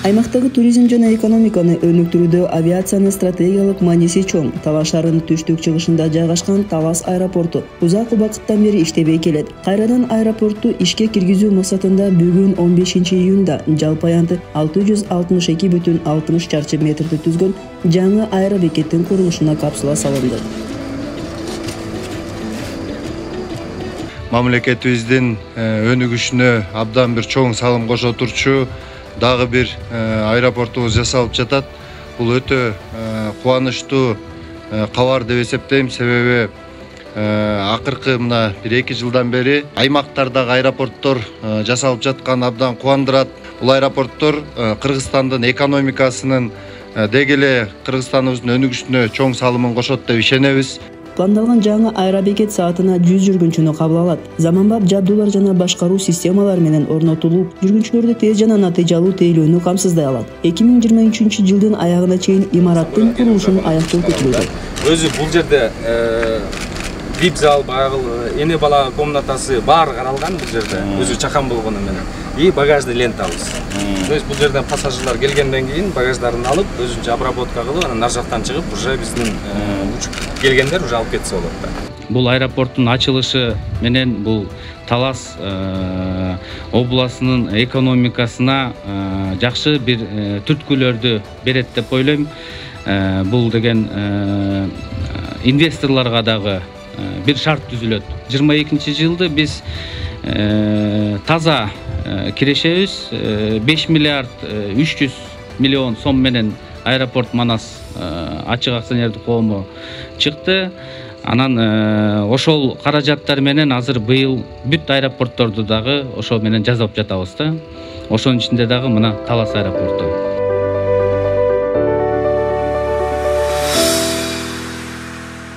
Аймактагы туризм жана экономиканы өнүктүрүүдө авиациянын стратегиялык мааниси чоң. Талас шаарынын түштүк-чыгышында жайгашкан Талас аэропорту узак убакыттан бери иштебей келет. Кайрадан аэропорту ишке киргизүү максатында бүгүн 15 июнда жалпы аянты 662,60 чарчы метрди түзгөн жаңы аэробекеттин курулушуна капсула салынды. Мамлекетибиздин өнүгүшүнө абдан бир чоң салым кошо турчу дагы бир аэропортубуз жасалып жатат. Бул өтө кубанычтуу кабар деп эсептейм, себеби акыркы мына 1-2 жылдан бери аймактардагы аэропорттор жасалып жаткан абдан кубандырат. Бул аэропорттор Кыргызстандын экономикасынын деги эле Кыргызстаныбыздын өнүгүшүнө чоң салымын кошот деп ишенебиз. Пландалган жаңы аэробекет саатына 100 жүргүнчүнү кабыл алат. Заманбап жабдуулар жана башкаруу системалары менен орнотулуп, жүргүнчүлөрдү тез жана натыйжалуу тейлөөнү камсыздай алат. 2023 жылдын аягына чейин имараттын курулушун аяктоо күтүлөт. Өзү бул жерде VIP зал, эне бала комнатасы баары каралган бул жерде. Өзү чакан болгону менен. И багажный лентабыз. То есть бул жерден пассажирлар келгенден кийин багаждарын алып, өзүнчө обработка кылып, анан нар жактан чыгып, уже биздин учуп келгендер уже алып кетсе болот да. Бул аэропорттун ачылышы менен бул Талас областынын экономикасына жакшы бир түрткүлөрдү берет деп ойлойм. Бул деген инвесторлорго дагы бир шарт түзүлөт. 22 жылды биз таза кирешебиз. 5 миллиард 300 миллион сом менен аэропорт Манас ачык акционердик коому чыкты. Анан ошол каражаттар менен азыр быйыл бүт аэропортторду дагы ошол менен жасап жатабыз да. Ошонун ичинде дагы мына Талас аэропорту.